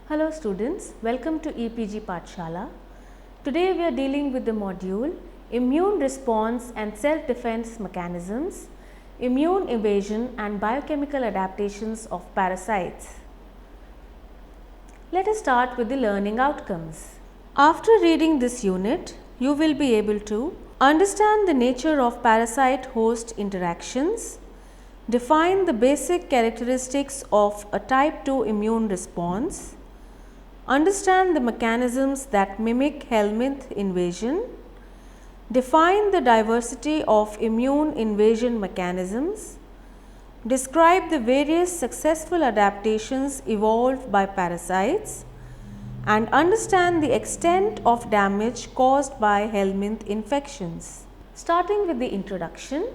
Hello students, welcome to EPG Pathshala. Today we are dealing with the module Immune Response and Self-Defense Mechanisms, Immune Evasion and Biochemical Adaptations of Parasites. Let us start with the learning outcomes. After reading this unit, you will be able to understand the nature of parasite-host interactions, define the basic characteristics of a type 2 immune response, understand the mechanisms that mimic Helminth invasion, define the diversity of immune invasion mechanisms, describe the various successful adaptations evolved by parasites, and understand the extent of damage caused by Helminth infections. Starting with the introduction,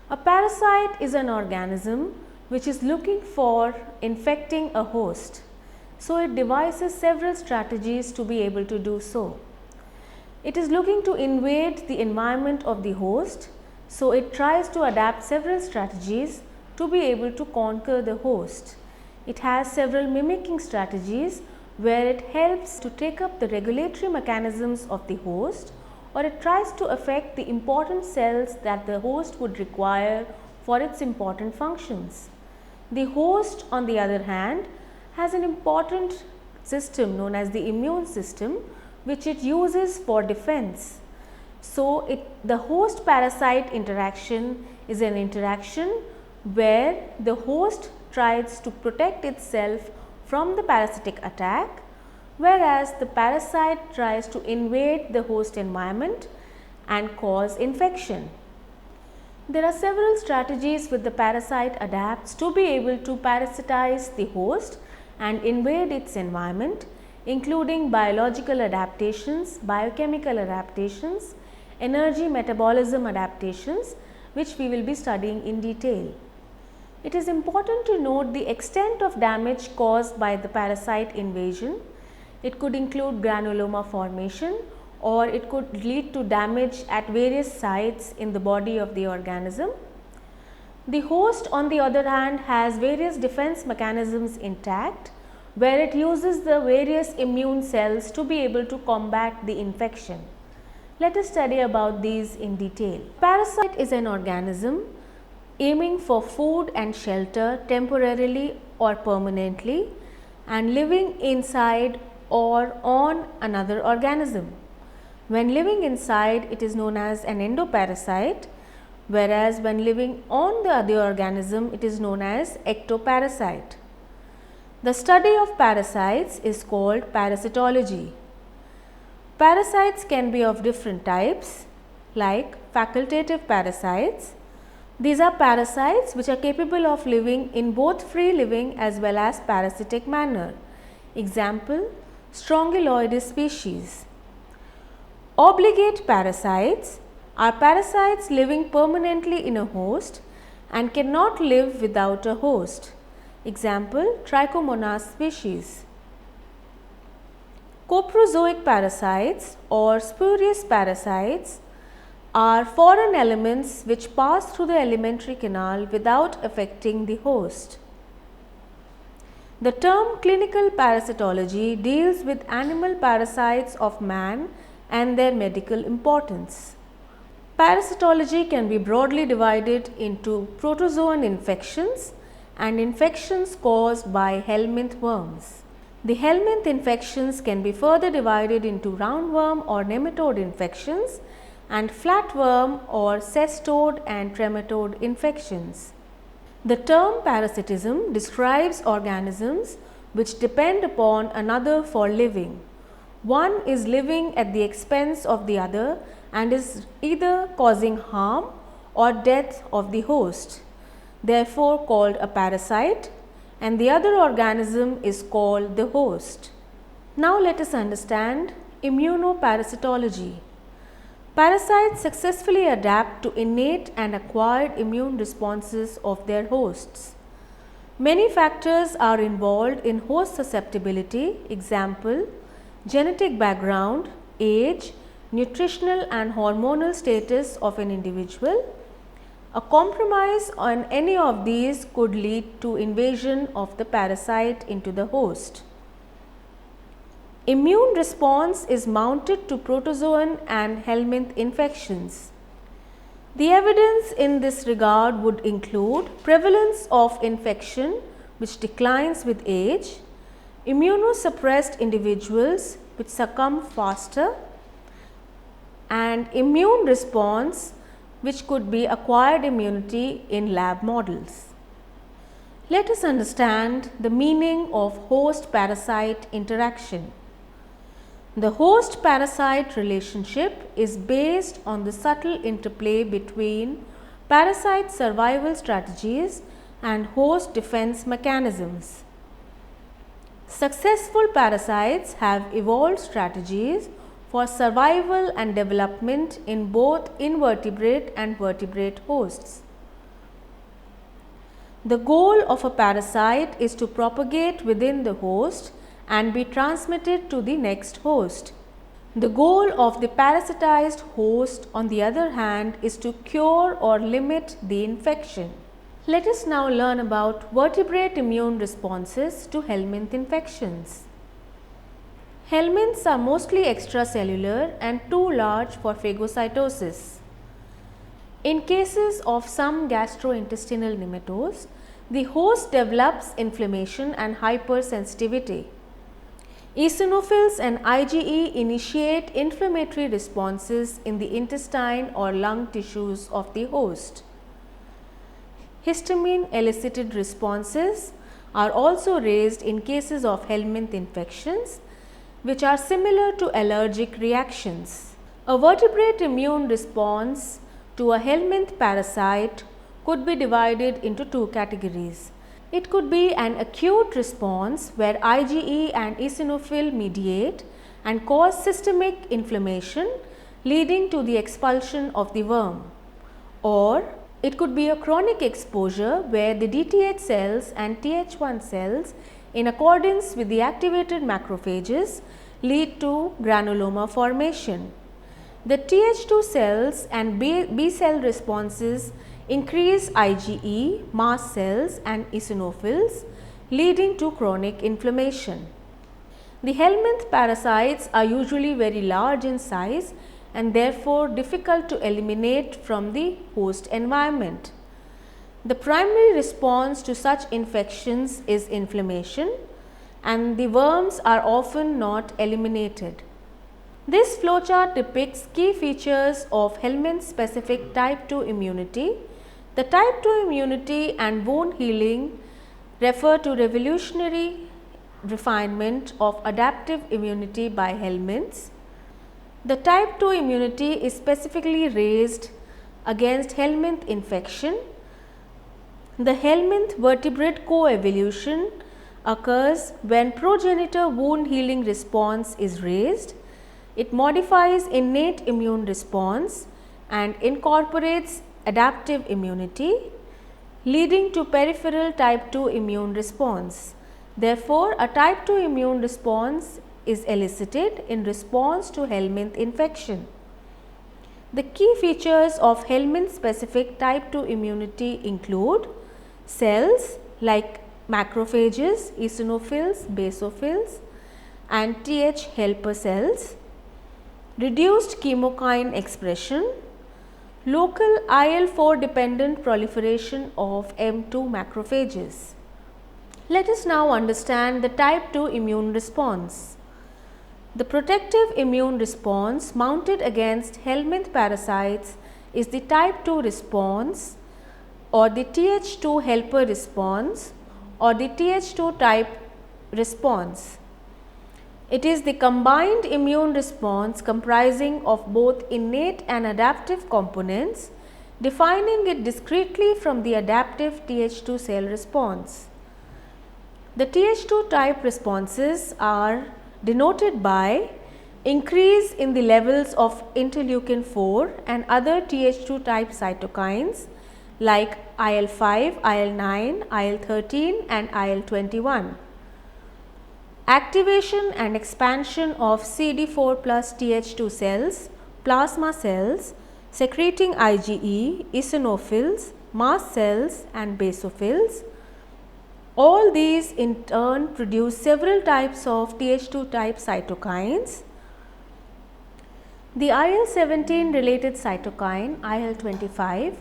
a parasite is an organism which is looking for infecting a host. So, it devises several strategies to be able to do so. It is looking to invade the environment of the host, so it tries to adapt several strategies to be able to conquer the host. It has several mimicking strategies where it helps to take up the regulatory mechanisms of the host, or it tries to affect the important cells that the host would require for its important functions. The host, on the other hand, has an important system known as the immune system, which it uses for defense. So, the host parasite interaction is an interaction where the host tries to protect itself from the parasitic attack, whereas the parasite tries to invade the host environment and cause infection. There are several strategies which the parasite adapts to be able to parasitize the host and invade its environment, including biological adaptations, biochemical adaptations, energy metabolism adaptations, which we will be studying in detail. It is important to note the extent of damage caused by the parasite invasion. It could include granuloma formation, or it could lead to damage at various sites in the body of the organism. The host, on the other hand, has various defense mechanisms intact, where it uses the various immune cells to be able to combat the infection. Let us study about these in detail. Parasite is an organism aiming for food and shelter temporarily or permanently and living inside or on another organism. When living inside, it is known as an endoparasite, whereas when living on the other organism, it is known as ectoparasite. The study of parasites is called parasitology. Parasites can be of different types, like facultative parasites. These are parasites which are capable of living in both free living as well as parasitic manner. Example, Strongyloides species. Obligate parasites are parasites living permanently in a host and cannot live without a host. Example, Trichomonas species. Coprozoic parasites or spurious parasites are foreign elements which pass through the alimentary canal without affecting the host. The term clinical parasitology deals with animal parasites of man and their medical importance. Parasitology can be broadly divided into protozoan infections and infections caused by Helminth worms. The Helminth infections can be further divided into roundworm or nematode infections and flatworm or cestode and trematode infections. The term parasitism describes organisms which depend upon another for living. One is living at the expense of the other and is either causing harm or death of the host, therefore called a parasite, and the other organism is called the host. Now let us understand immunoparasitology. Parasites successfully adapt to innate and acquired immune responses of their hosts. Many factors are involved in host susceptibility, example, genetic background, age, nutritional and hormonal status of an individual. A compromise on any of these could lead to invasion of the parasite into the host. Immune response is mounted to protozoan and helminth infections. The evidence in this regard would include prevalence of infection which declines with age, immunosuppressed individuals which succumb faster, and immune response which could be acquired immunity in lab models. Let us understand the meaning of host-parasite interaction. The host-parasite relationship is based on the subtle interplay between parasite survival strategies and host defense mechanisms. Successful parasites have evolved strategies for survival and development in both invertebrate and vertebrate hosts. The goal of a parasite is to propagate within the host and be transmitted to the next host. The goal of the parasitized host, on the other hand, is to cure or limit the infection. Let us now learn about vertebrate immune responses to helminth infections. Helminths are mostly extracellular and too large for phagocytosis. In cases of some gastrointestinal nematodes, the host develops inflammation and hypersensitivity. Eosinophils and IgE initiate inflammatory responses in the intestine or lung tissues of the host. Histamine elicited responses are also raised in cases of helminth infections, which are similar to allergic reactions. A vertebrate immune response to a helminth parasite could be divided into two categories. It could be an acute response where IgE and eosinophil mediate and cause systemic inflammation leading to the expulsion of the worm, or it could be a chronic exposure where the DTH cells and Th1 cells, in accordance with the activated macrophages, lead to granuloma formation. The Th2 cells and B cell responses increase IgE, mast cells and eosinophils, leading to chronic inflammation. The helminth parasites are usually very large in size and therefore difficult to eliminate from the host environment. The primary response to such infections is inflammation, and the worms are often not eliminated. This flowchart depicts key features of helminth specific type 2 immunity. The type 2 immunity and wound healing refer to revolutionary refinement of adaptive immunity by helminths. The type 2 immunity is specifically raised against helminth infection. The helminth vertebrate coevolution occurs when progenitor wound healing response is raised. It modifies innate immune response and incorporates adaptive immunity, leading to peripheral type 2 immune response. Therefore, a type 2 immune response is elicited in response to helminth infection. The key features of helminth specific type 2 immunity include cells like macrophages, eosinophils, basophils and Th helper cells, reduced chemokine expression, local IL-4 dependent proliferation of M2 macrophages. Let us now understand the type 2 immune response. The protective immune response mounted against helminth parasites is the type 2 response, or the Th2 helper response, or the Th2 type response. It is the combined immune response comprising of both innate and adaptive components, defining it discretely from the adaptive Th2 cell response. The Th2 type responses are denoted by increase in the levels of interleukin 4 and other Th2 type cytokines like IL-5, IL-9, IL-13 and IL-21. Activation and expansion of CD4 plus Th2 cells, plasma cells secreting IgE, eosinophils, mast cells and basophils. All these in turn produce several types of Th2 type cytokines. The IL-17 related cytokine IL-25,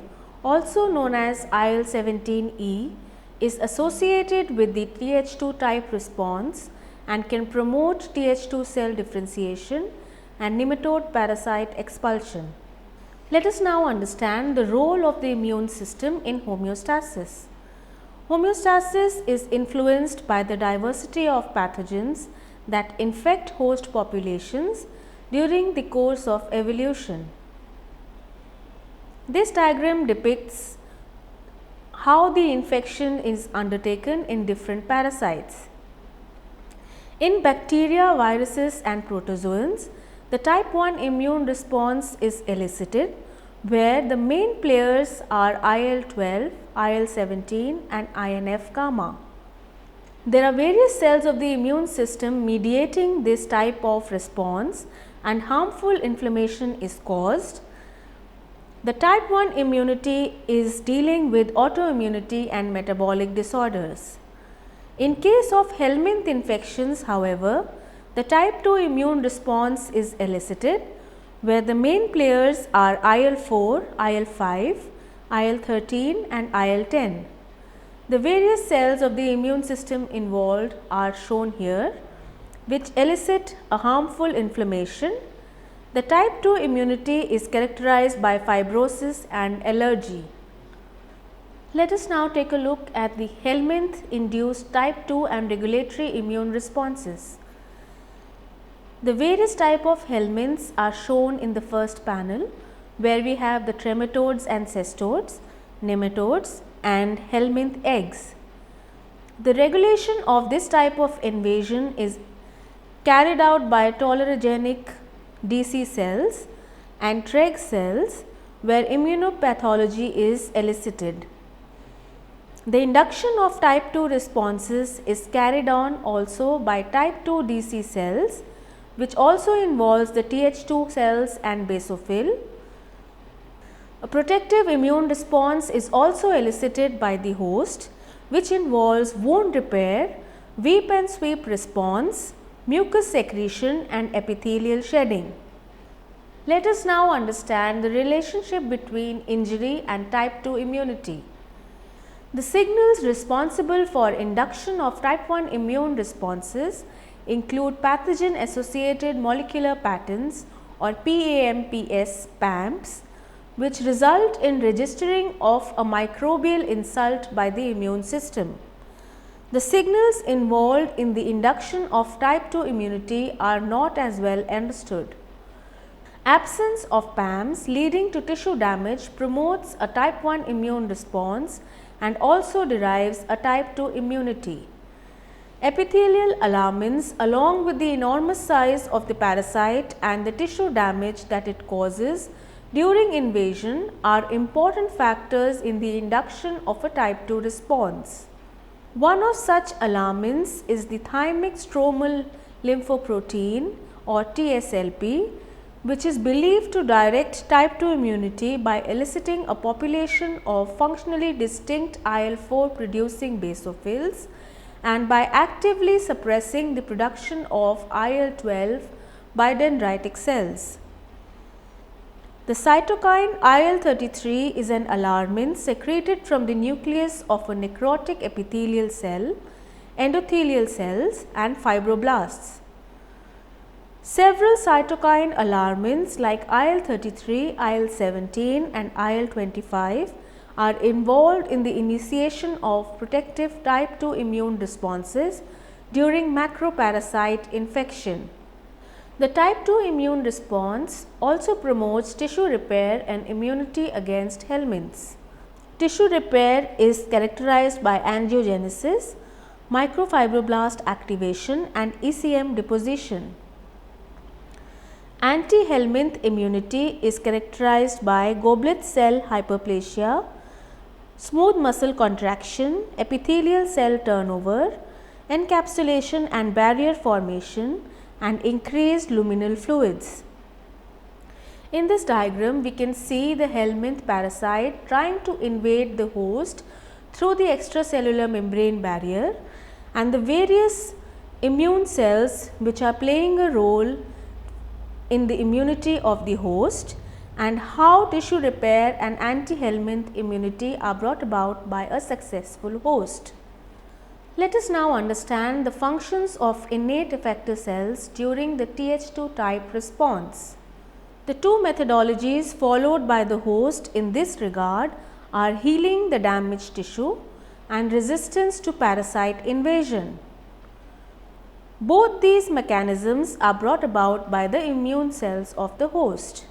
also known as IL-17E, is associated with the Th2 type response and can promote Th2 cell differentiation and nematode parasite expulsion. Let us now understand the role of the immune system in homeostasis. Homeostasis is influenced by the diversity of pathogens that infect host populations during the course of evolution. This diagram depicts how the infection is undertaken in different parasites. In bacteria, viruses and protozoans, the type 1 immune response is elicited, where the main players are IL-12, IL-17 and INF gamma. There are various cells of the immune system mediating this type of response and harmful inflammation is caused. The type 1 immunity is dealing with autoimmunity and metabolic disorders. In case of Helminth infections, however, the type 2 immune response is elicited, where the main players are IL-4, IL-5, IL-13 and IL-10. The various cells of the immune system involved are shown here, which elicit a harmful inflammation. The type 2 immunity is characterized by fibrosis and allergy. Let us now take a look at the Helminth induced type 2 and regulatory immune responses. The various type of helminths are shown in the first panel, where we have the trematodes and cestodes, nematodes and helminth eggs. The regulation of this type of invasion is carried out by tolerogenic DC cells and Treg cells, where immunopathology is elicited. The induction of type 2 responses is carried on also by type 2 DC cells, which also involves the Th2 cells and basophil. A protective immune response is also elicited by the host, which involves wound repair, weep and sweep response, mucus secretion and epithelial shedding. Let us now understand the relationship between injury and type 2 immunity. The signals responsible for induction of type 1 immune responses include pathogen associated molecular patterns or PAMPs, which result in registering of a microbial insult by the immune system. The signals involved in the induction of type 2 immunity are not as well understood. Absence of PAMs leading to tissue damage promotes a type 1 immune response and also derives a type 2 immunity. Epithelial alarmins, along with the enormous size of the parasite and the tissue damage that it causes during invasion, are important factors in the induction of a type 2 response. One of such alarmins is the thymic stromal lymphoprotein or TSLP, which is believed to direct type 2 immunity by eliciting a population of functionally distinct IL-4 producing basophils and by actively suppressing the production of IL-12 by dendritic cells. The cytokine IL-33 is an alarmin secreted from the nucleus of a necrotic epithelial cell, endothelial cells and fibroblasts. Several cytokine alarmins like IL-33, IL-17 and IL-25 are involved in the initiation of protective type 2 immune responses during macroparasite infection. The type 2 immune response also promotes tissue repair and immunity against helminths. Tissue repair is characterized by angiogenesis, microfibroblast activation and ECM deposition. Anti-helminth immunity is characterized by goblet cell hyperplasia, smooth muscle contraction, epithelial cell turnover, encapsulation and barrier formation and increased luminal fluids. In this diagram, we can see the helminth parasite trying to invade the host through the extracellular membrane barrier and the various immune cells which are playing a role in the immunity of the host, and how tissue repair and anti-helminth immunity are brought about by a successful host. Let us now understand the functions of innate effector cells during the Th2 type response. The two methodologies followed by the host in this regard are healing the damaged tissue and resistance to parasite invasion. Both these mechanisms are brought about by the immune cells of the host.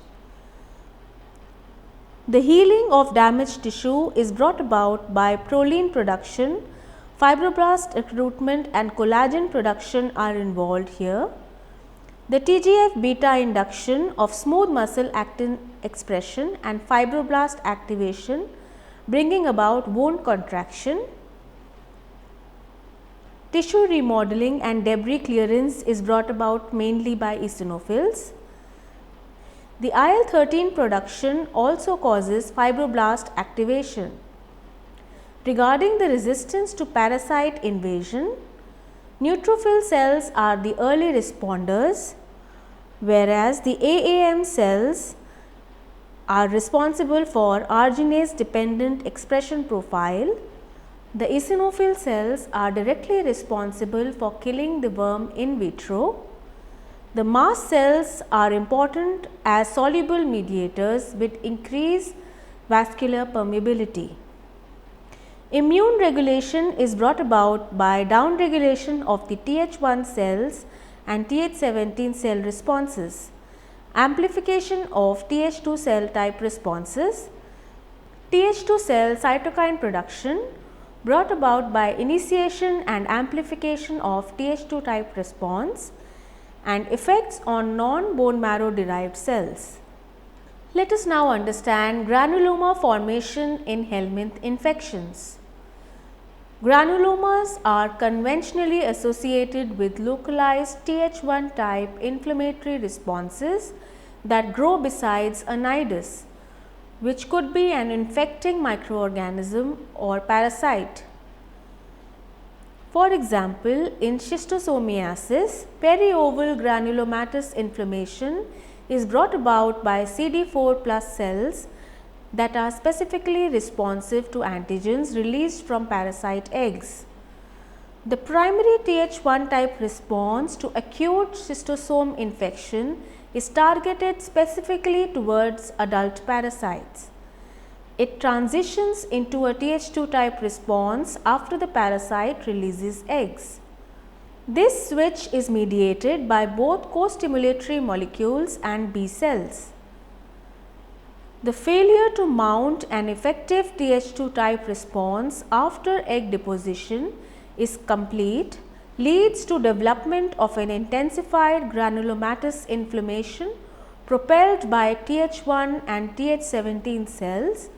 The healing of damaged tissue is brought about by proline production, fibroblast recruitment and collagen production are involved here. The TGF beta induction of smooth muscle actin expression and fibroblast activation bringing about wound contraction. Tissue remodeling and debris clearance is brought about mainly by eosinophils. The IL-13 production also causes fibroblast activation. Regarding the resistance to parasite invasion, neutrophil cells are the early responders, whereas the AAM cells are responsible for arginase dependent expression profile. The eosinophil cells are directly responsible for killing the worm in vitro. The mast cells are important as soluble mediators with increased vascular permeability. Immune regulation is brought about by downregulation of the Th1 cells and Th17 cell responses, amplification of Th2 cell type responses, Th2 cell cytokine production brought about by initiation and amplification of Th2 type response, and effects on non-bone marrow derived cells. Let us now understand granuloma formation in Helminth infections. Granulomas are conventionally associated with localized Th1 type inflammatory responses that grow besides a nidus, which could be an infecting microorganism or parasite. For example, in schistosomiasis, perioval granulomatous inflammation is brought about by CD4 plus cells that are specifically responsive to antigens released from parasite eggs. The primary Th1 type response to acute schistosome infection is targeted specifically towards adult parasites. It transitions into a Th2 type response after the parasite releases eggs. This switch is mediated by both co-stimulatory molecules and B cells. The failure to mount an effective Th2 type response after egg deposition is complete leads to development of an intensified granulomatous inflammation propelled by Th1 and Th17 cells,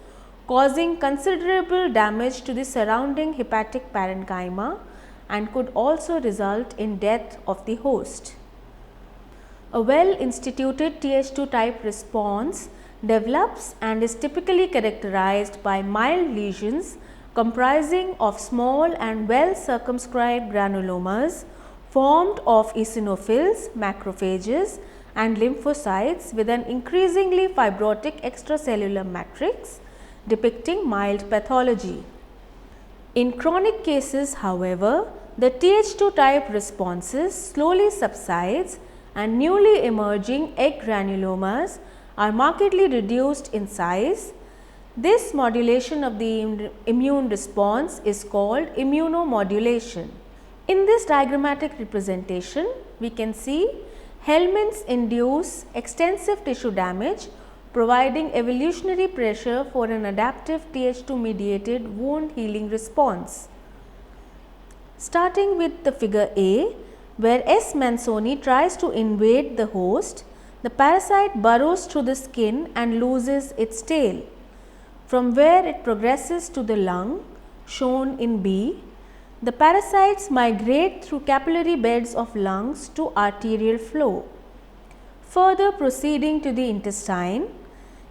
causing considerable damage to the surrounding hepatic parenchyma and could also result in death of the host. A well instituted Th2 type response develops and is typically characterized by mild lesions comprising of small and well circumscribed granulomas formed of eosinophils, macrophages and lymphocytes with an increasingly fibrotic extracellular matrix depicting mild pathology. In chronic cases, however, the Th2 type responses slowly subsides and newly emerging egg granulomas are markedly reduced in size. This modulation of the immune response is called immunomodulation. In this diagrammatic representation, we can see Helminths induce extensive tissue damage, providing evolutionary pressure for an adaptive Th2 mediated wound healing response. Starting with the figure A, where S. mansoni tries to invade the host, the parasite burrows through the skin and loses its tail, from where it progresses to the lung, shown in B. The parasites migrate through capillary beds of lungs to arterial flow. Further proceeding to the intestine,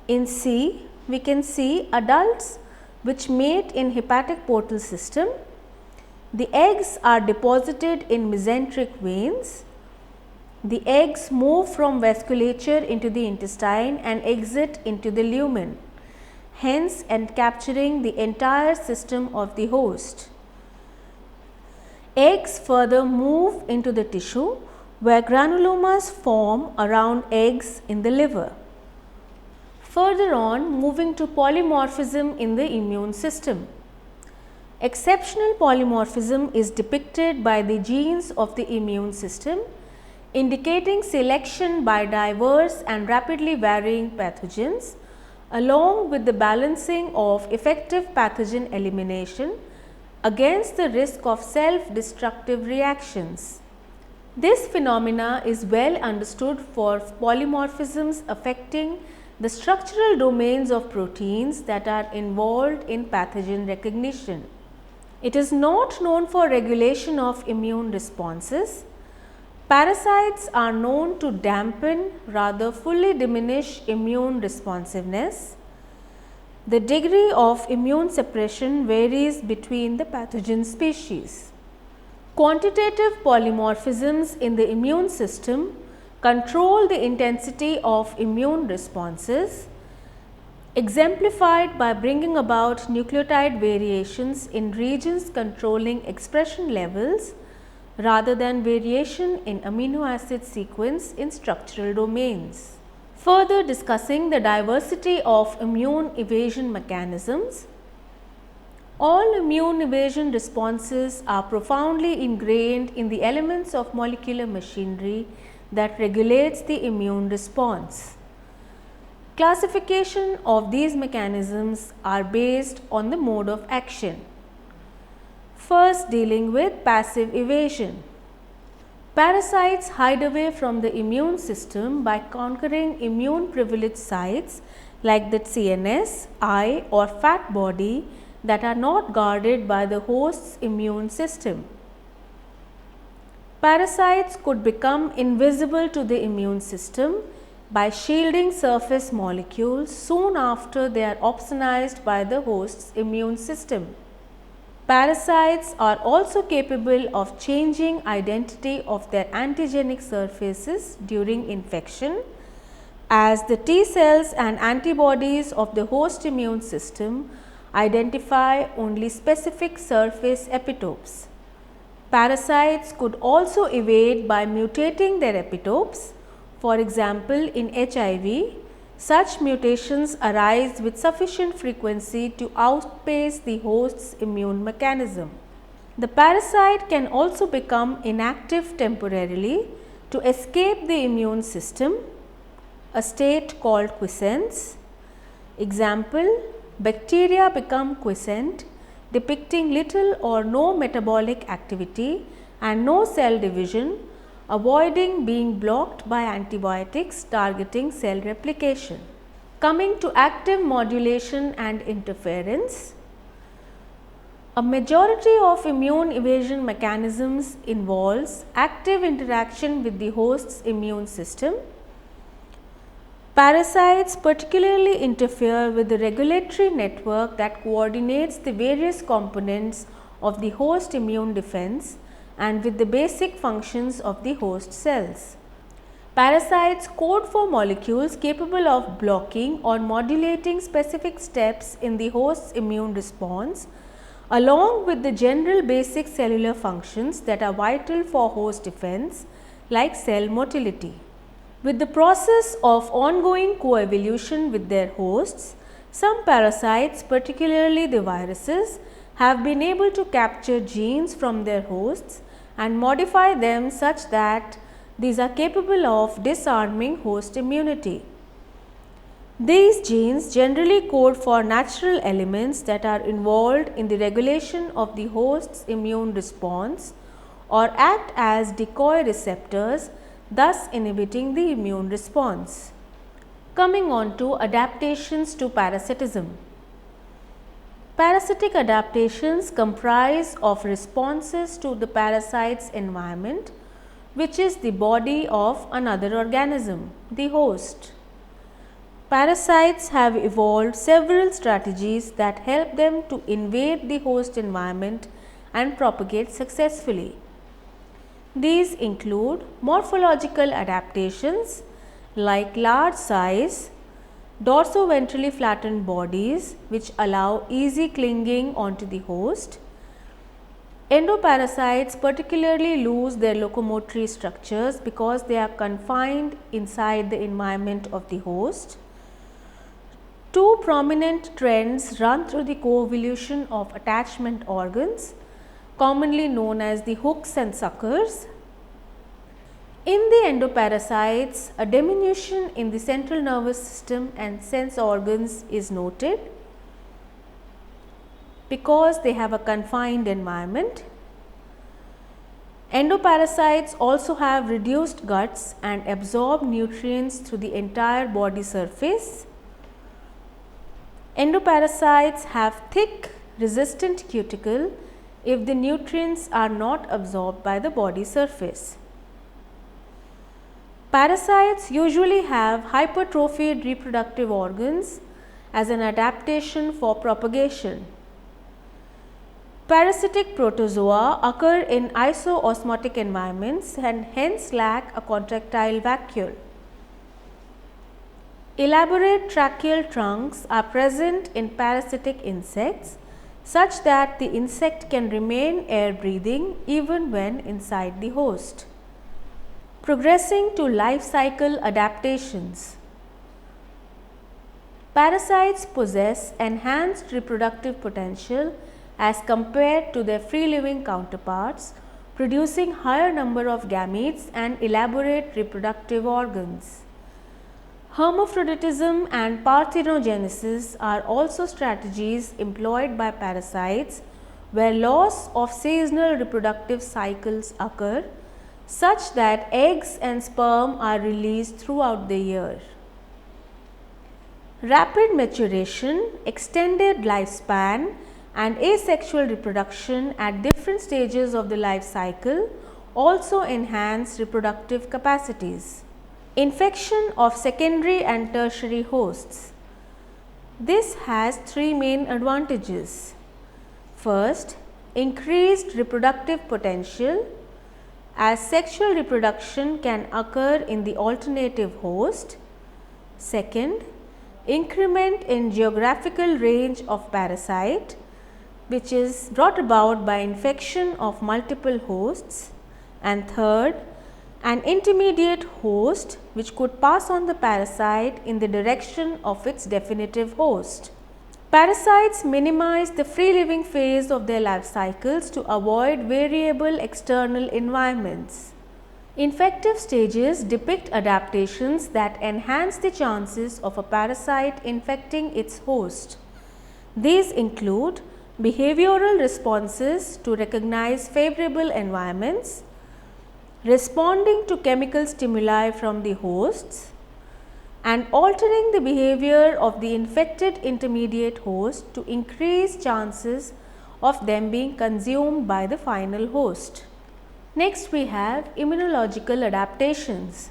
in C, we can see adults which mate in hepatic portal system. The eggs are deposited in mesenteric veins. The eggs move from vasculature into the intestine and exit into the lumen, hence encapturing the entire system of the host. Eggs further move into the tissue where granulomas form around eggs in the liver. Further on, moving to polymorphism in the immune system. Exceptional polymorphism is depicted by the genes of the immune system, indicating selection by diverse and rapidly varying pathogens, along with the balancing of effective pathogen elimination against the risk of self-destructive reactions. This phenomena is well understood for polymorphisms affecting the structural domains of proteins that are involved in pathogen recognition. It is not known for regulation of immune responses. Parasites are known to dampen, rather fully diminish immune responsiveness. The degree of immune suppression varies between the pathogen species. Quantitative polymorphisms in the immune system control the intensity of immune responses, exemplified by bringing about nucleotide variations in regions controlling expression levels rather than variation in amino acid sequence in structural domains. Further discussing the diversity of immune evasion mechanisms. All immune evasion responses are profoundly ingrained in the elements of molecular machinery that regulates the immune response. Classification of these mechanisms are based on the mode of action. First, dealing with passive evasion. Parasites hide away from the immune system by conquering immune privileged sites like the CNS, eye or fat body that are not guarded by the host's immune system. Parasites could become invisible to the immune system by shielding surface molecules soon after they are opsonized by the host's immune system. Parasites are also capable of changing identity of their antigenic surfaces during infection, as the T cells and antibodies of the host immune system identify only specific surface epitopes. Parasites could also evade by mutating their epitopes. For example, in HIV, such mutations arise with sufficient frequency to outpace the host's immune mechanism. The parasite can also become inactive temporarily to escape the immune system, a state called quiescence. Example, bacteria become quiescent, depicting little or no metabolic activity and no cell division, avoiding being blocked by antibiotics targeting cell replication. Coming to active modulation and interference. A majority of immune evasion mechanisms involves active interaction with the host's immune system. Parasites particularly interfere with the regulatory network that coordinates the various components of the host immune defense and with the basic functions of the host cells. Parasites code for molecules capable of blocking or modulating specific steps in the host's immune response, along with the general basic cellular functions that are vital for host defense, like cell motility. With the process of ongoing coevolution with their hosts, some parasites, particularly the viruses, have been able to capture genes from their hosts and modify them such that these are capable of disarming host immunity. These genes generally code for natural elements that are involved in the regulation of the host's immune response or act as decoy receptors, thus inhibiting the immune response. Coming on to adaptations to parasitism. Parasitic adaptations comprise of responses to the parasite's environment, which is the body of another organism, the host. Parasites have evolved several strategies that help them to invade the host environment and propagate successfully. These include morphological adaptations like large size, dorsoventrally flattened bodies which allow easy clinging onto the host. Endoparasites particularly lose their locomotory structures because they are confined inside the environment of the host. Two prominent trends run through the coevolution of attachment organs, commonly known as the hooks and suckers. In the endoparasites, a diminution in the central nervous system and sense organs is noted because they have a confined environment. Endoparasites also have reduced guts and absorb nutrients through the entire body surface. Endoparasites have thick, resistant cuticle if the nutrients are not absorbed by the body surface. Parasites usually have hypertrophied reproductive organs as an adaptation for propagation. Parasitic protozoa occur in isoosmotic environments and hence lack a contractile vacuole. Elaborate tracheal trunks are present in parasitic insects such that the insect can remain air breathing even when inside the host. Progressing to life cycle adaptations. Parasites possess enhanced reproductive potential as compared to their free living counterparts, producing higher number of gametes and elaborate reproductive organs. Hermaphroditism and parthenogenesis are also strategies employed by parasites where loss of seasonal reproductive cycles occur such that eggs and sperm are released throughout the year. Rapid maturation, extended lifespan and asexual reproduction at different stages of the life cycle also enhance reproductive capacities. Infection of secondary and tertiary hosts. This has three main advantages. First, increased reproductive potential as sexual reproduction can occur in the alternative host. Second, increment in geographical range of parasite which is brought about by infection of multiple hosts. And third, an intermediate host which could pass on the parasite in the direction of its definitive host. Parasites minimize the free living phase of their life cycles to avoid variable external environments. Infective stages depict adaptations that enhance the chances of a parasite infecting its host. These include behavioral responses to recognize favorable environments, responding to chemical stimuli from the hosts, and altering the behavior of the infected intermediate host to increase chances of them being consumed by the final host. Next we have immunological adaptations.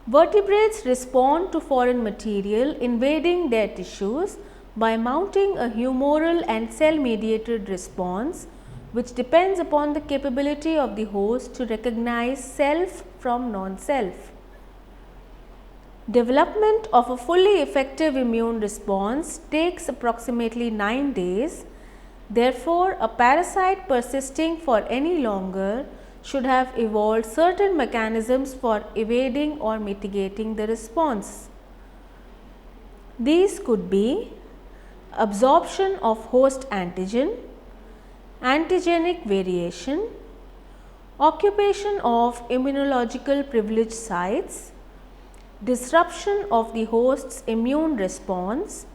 Vertebrates respond to foreign material invading their tissues by mounting a humoral and cell mediated response which depends upon the capability of the host to recognize self from non-self. Development of a fully effective immune response takes approximately 9 days. Therefore, a parasite persisting for any longer should have evolved certain mechanisms for evading or mitigating the response. These could be absorption of host antigen, antigenic variation, occupation of immunological privileged sites, disruption of the host's immune response,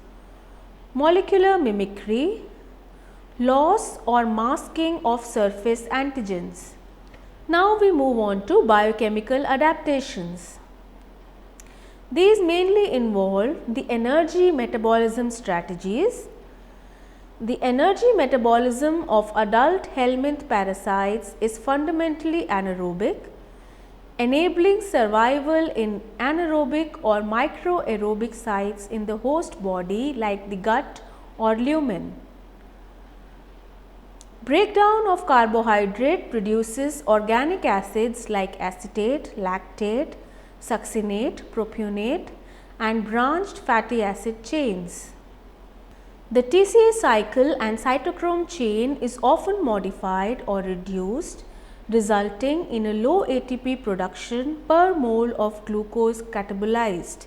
molecular mimicry, loss or masking of surface antigens. Now we move on to biochemical adaptations. These mainly involve the energy metabolism strategies. The energy metabolism of adult helminth parasites is fundamentally anaerobic. enabling survival in anaerobic or microaerobic sites in the host body like the gut or lumen. Breakdown of carbohydrate produces organic acids like acetate, lactate, succinate, propionate and branched fatty acid chains. The TCA cycle and cytochrome chain is often modified or reduced, resulting in a low ATP production per mole of glucose catabolized.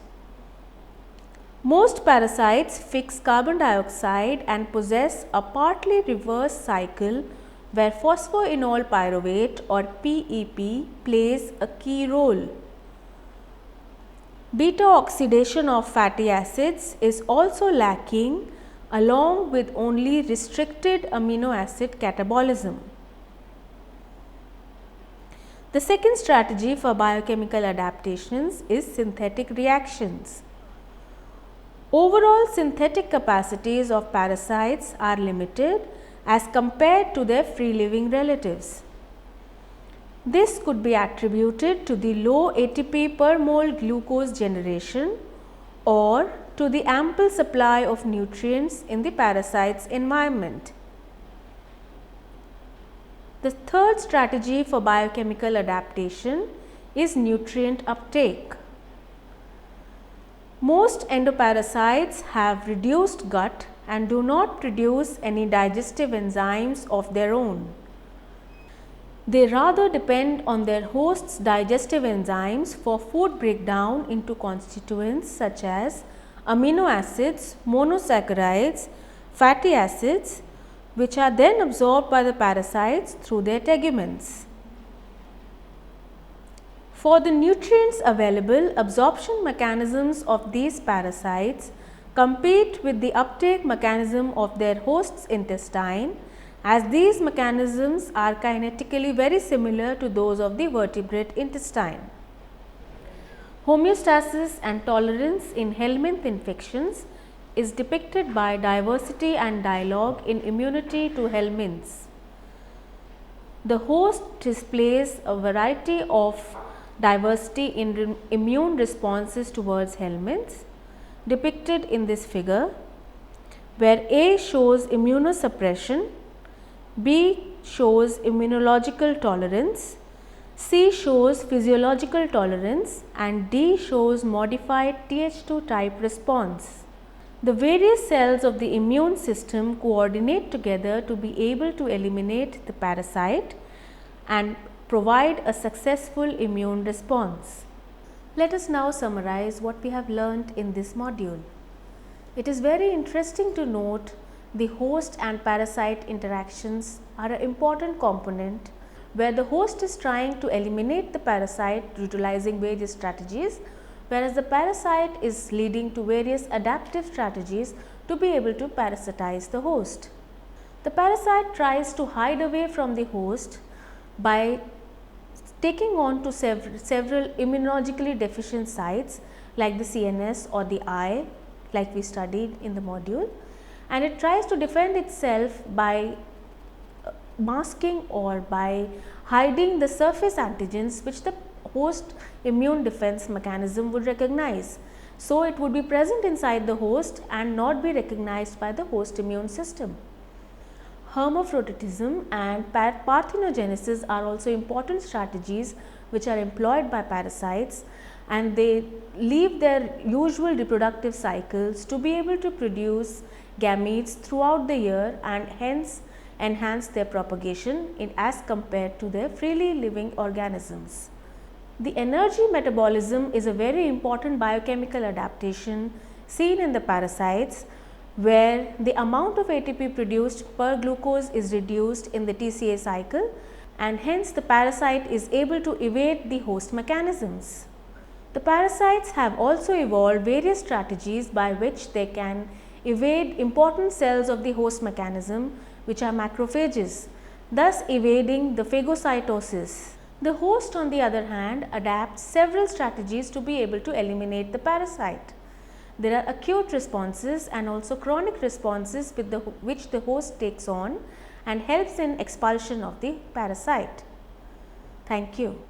Most parasites fix carbon dioxide and possess a partly reverse cycle where phosphoenol pyruvate or PEP plays a key role. Beta oxidation of fatty acids is also lacking along with only restricted amino acid catabolism. The second strategy for biochemical adaptations is synthetic reactions. Overall synthetic capacities of parasites are limited as compared to their free living relatives. This could be attributed to the low ATP per mole glucose generation or to the ample supply of nutrients in the parasite's environment. The third strategy for biochemical adaptation is nutrient uptake. Most endoparasites have reduced gut and do not produce any digestive enzymes of their own. They rather depend on their host's digestive enzymes for food breakdown into constituents such as amino acids, monosaccharides, fatty acids, which are then absorbed by the parasites through their teguments. For the nutrients available, absorption mechanisms of these parasites compete with the uptake mechanism of their host's intestine, as these mechanisms are kinetically very similar to those of the vertebrate intestine. Homeostasis and tolerance in helminth infections is depicted by diversity and dialogue in immunity to helminths. The host displays a variety of diversity in immune responses towards helminths depicted in this figure, where A shows immunosuppression, B shows immunological tolerance, C shows physiological tolerance and D shows modified Th2 type response. The various cells of the immune system coordinate together to be able to eliminate the parasite and provide a successful immune response. Let us now summarize what we have learnt in this module. It is very interesting to note the host and parasite interactions are an important component where the host is trying to eliminate the parasite utilizing various strategies, whereas the parasite is leading to various adaptive strategies to be able to parasitize the host. The parasite tries to hide away from the host by taking on to several immunologically deficient sites like the CNS or the eye, like we studied in the module, and it tries to defend itself by masking or by hiding the surface antigens which the host immune defense mechanism would recognize. So, it would be present inside the host and not be recognized by the host immune system. Hermaphroditism and parthenogenesis are also important strategies which are employed by parasites, and they leave their usual reproductive cycles to be able to produce gametes throughout the year and hence enhance their propagation as compared to their freely living organisms. The energy metabolism is a very important biochemical adaptation seen in the parasites, where the amount of ATP produced per glucose is reduced in the TCA cycle and hence the parasite is able to evade the host mechanisms. The parasites have also evolved various strategies by which they can evade important cells of the host mechanism, which are macrophages, thus evading the phagocytosis. The host, on the other hand, adapts several strategies to be able to eliminate the parasite. There are acute responses and also chronic responses which the host takes on and helps in expulsion of the parasite. Thank you.